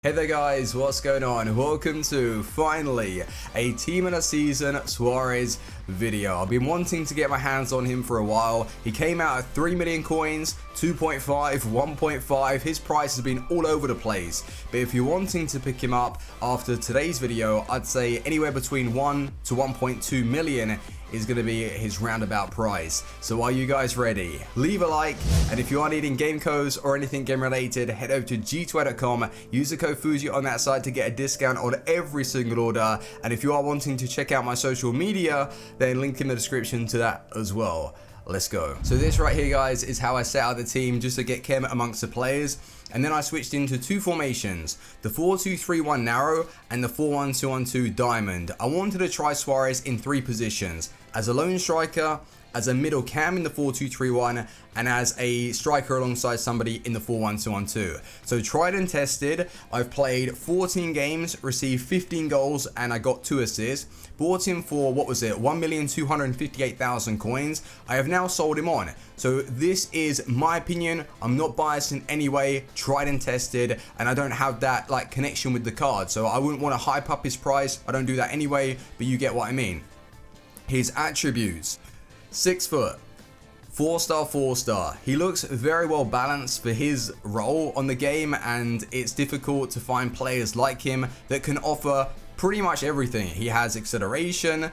Hey there guys, what's going on? Welcome to finally a team in a season SUAREZ video. I've been wanting to get my hands on him for a while. He came out at 3 million coins, 2.5, 1.5. His price has been all over the place. But if you're wanting to pick him up after today's video, I'd say anywhere between 1 to 1.2 million is going to be his roundabout price. So are you guys ready? Leave a like, and if you are needing game codes or anything game related, head over to g2a.com, use the code Fuji on that site to get a discount on every single order. And if you are wanting to check out my social media, then link in the description to that as well. Let's go. So this right here, guys, is how I set out the team just to get chem amongst the players. And then I switched into two formations, the 4-2-3-1 narrow and the 4-1-2-1-2 diamond. I wanted to try SUAREZ in three positions: as a lone striker, as a middle cam in the 4-2-3-1, and as a striker alongside somebody in the 4-1-2-1-2. So tried and tested. I've played 14 games, received 15 goals, and I got 2 assists. Bought him for, what was it, 1,258,000 coins. I have now sold him on. So this is my opinion. I'm not biased in any way. Tried and tested, and I don't have that like connection with the card. So I wouldn't want to hype up his price. I don't do that anyway, but you get what I mean. His attributes: 6 foot, 4-star, 4-star. He looks very well balanced for his role on the game, and it's difficult to find players like him that can offer pretty much everything. He has acceleration,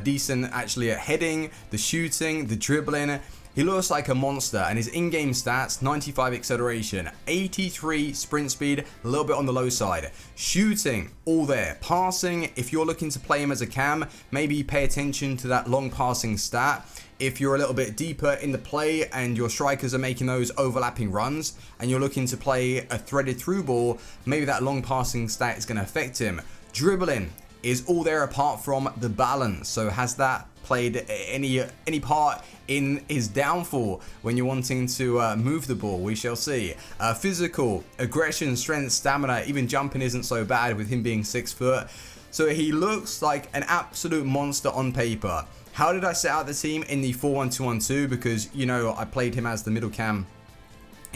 decent actually at heading, the shooting, the dribbling. He looks like a monster, and his in-game stats: 95 acceleration, 83 sprint speed, a little bit on the low side. Shooting, all there. Passing, if you're looking to play him as a cam, maybe pay attention to that long passing stat. If you're a little bit deeper in the play and your strikers are making those overlapping runs and you're looking to play a threaded through ball, maybe that long passing stat is going to affect him. Dribbling is all there apart from the balance. So has that played any part in his downfall when you're wanting to move the ball? We shall see. Physical, aggression, strength, stamina, even jumping isn't so bad with him being 6 foot. So he looks like an absolute monster on paper. How did I set out the team in the 4-1-2-1-2? Because, you know, I played him as the middle cam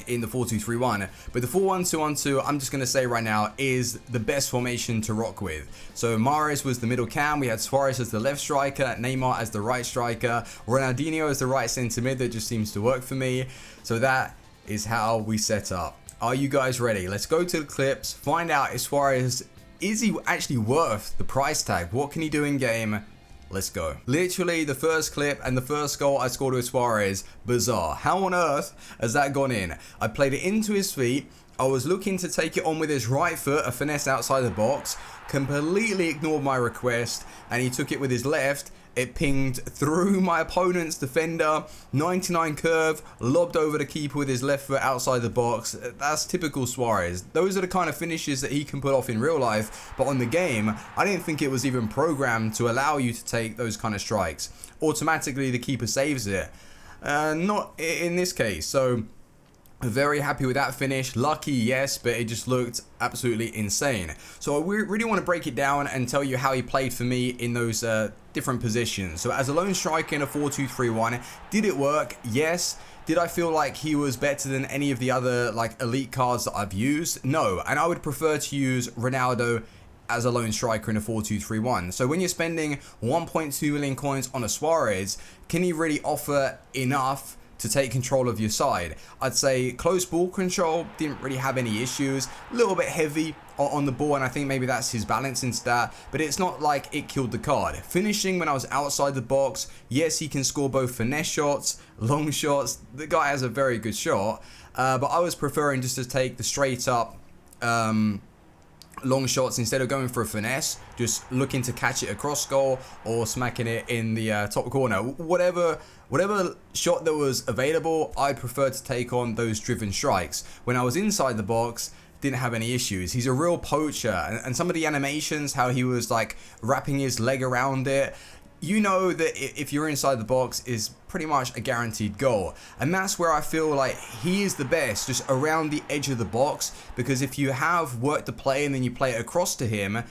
in the 4-2-3-1, but the 4-1-2-1-2, I'm just going to say right now, is the best formation to rock with. So Mahrez was the middle cam, we had SUAREZ as the left striker, Neymar as the right striker, Ronaldinho as the right centre mid. That just seems to work for me. So that is how we set up. Are you guys ready? Let's go to the clips, find out if SUAREZ, is he actually worth the price tag? What can he do in game? Let's go. Literally the first clip and the first goal I scored with SUAREZ, bizarre. How on earth has that gone in? I played it into his feet. I was looking to take it on with his right foot, a finesse outside the box, completely ignored my request, and he took it with his left. It pinged through my opponent's defender, 99 curve, lobbed over the keeper with his left foot outside the box. That's typical SUAREZ. Those are the kind of finishes that he can put off in real life, but on the game, I didn't think it was even programmed to allow you to take those kind of strikes. Automatically, the keeper saves it. Not in this case, so very happy with that finish. Lucky, yes, but it just looked absolutely insane. So I really want to break it down and tell you how he played for me in those different positions. So as a lone striker in a 4-2-3-1, did it work? Yes. Did I feel like he was better than any of the other like elite cards that I've used? No. And I would prefer to use Ronaldo as a lone striker in a 4-2-3-1. So when you're spending 1.2 million coins on a SUAREZ, can he really offer enough to take control of your side? I'd say close ball control, didn't really have any issues. A little bit heavy on the ball, and I think maybe that's his balancing stat, but it's not like it killed the card. Finishing when I was outside the box, yes, he can score both finesse shots, long shots. The guy has a very good shot, but I was preferring just to take the straight up long shots instead of going for a finesse, just looking to catch it across goal or smacking it in the top corner. Whatever shot that was available, I prefer to take on those driven strikes. When I was inside the box, didn't have any issues. He's a real poacher, and some of the animations, how he was like wrapping his leg around it, you know that if you're inside the box is pretty much a guaranteed goal. And that's where I feel like he is the best, just around the edge of the box, because if you have worked the play and then you play it across to him,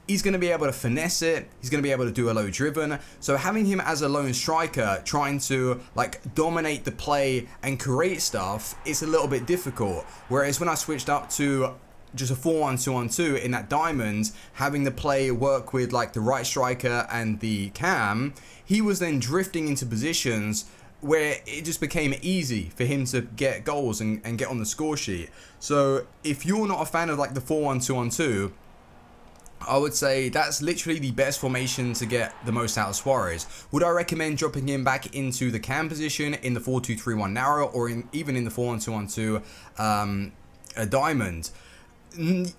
he's going to be able to finesse it. He's going to be able to do a low driven. So having him as a lone striker trying to like dominate the play and create stuff, it's a little bit difficult. Whereas when I switched up to just a 4-1-2-on-2 in that diamond, having the play work with like the right striker and the cam, he was then drifting into positions where it just became easy for him to get goals and get on the score sheet. So if you're not a fan of like the 4-1-2-on-2, I would say that's literally the best formation to get the most out of Suarez. Would I recommend dropping him back into the cam position in the 4-2-3-1 narrow, or even in the 4-1-2-on-2 a diamond?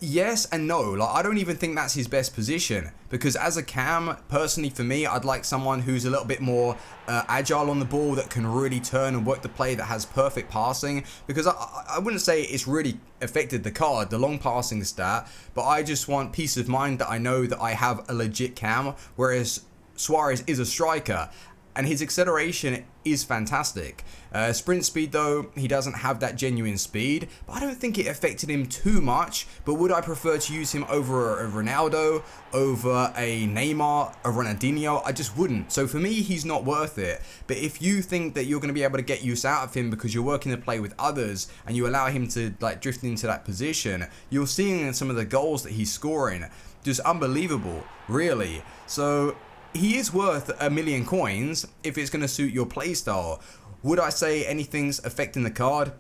Yes and no. Like, I don't even think that's his best position, because as a cam, personally for me, I'd like someone who's a little bit more agile on the ball, that can really turn and work the play, that has perfect passing, because I wouldn't say it's really affected the card, the long passing stat, but I just want peace of mind that I know that I have a legit cam, whereas Suarez is a striker. And his acceleration is fantastic. Sprint speed though, he doesn't have that genuine speed, but I don't think it affected him too much. But would I prefer to use him over a Ronaldo, over a Neymar, a Ronaldinho? I just wouldn't. So for me, he's not worth it. But if you think that you're going to be able to get use out of him because you're working the play with others and you allow him to like drift into that position, you're seeing some of the goals that he's scoring. Just unbelievable, really. So he is worth $1 million coins if it's going to suit your playstyle. Would I say anything's affecting the card?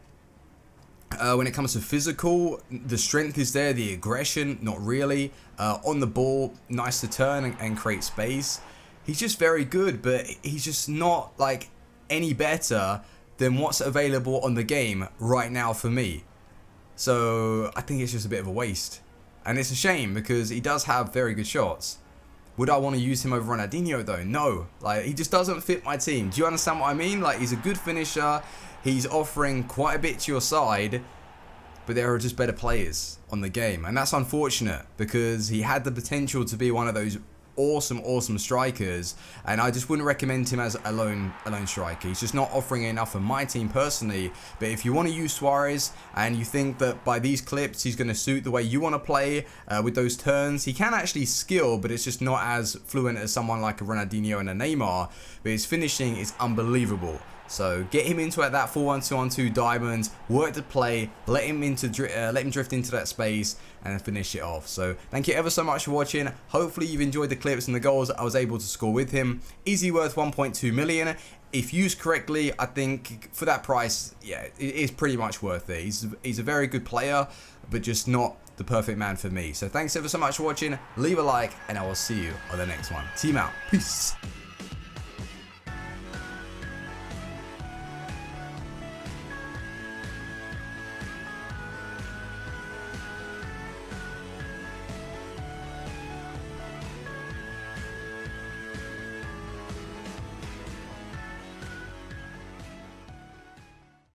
When it comes to physical, the strength is there, the aggression, not really. On the ball, nice to turn and create space. He's just very good, but he's just not like any better than what's available on the game right now for me. So I think it's just a bit of a waste. And it's a shame because he does have very good shots. Would I want to use him over Ronaldinho though? No. Like, he just doesn't fit my team. Do you understand what I mean? Like, he's a good finisher. He's offering quite a bit to your side, but there are just better players on the game. And that's unfortunate because he had the potential to be one of those awesome strikers, and I just wouldn't recommend him as a lone striker. He's just not offering enough for my team personally. But if you want to use Suarez and you think that by these clips he's going to suit the way you want to play with those turns, he can actually skill, but it's just not as fluent as someone like a Ronaldinho and a Neymar. But his finishing is unbelievable. So get him into that 4-1-2-on-2 diamond, work the play, let him drift into that space and finish it off. So thank you ever so much for watching. Hopefully you've enjoyed the clips and the goals that I was able to score with him. Is he worth 1.2 million? If used correctly, I think for that price, yeah, it is pretty much worth it. He's a very good player, but just not the perfect man for me. So thanks ever so much for watching. Leave a like and I will see you on the next one. Team out. Peace.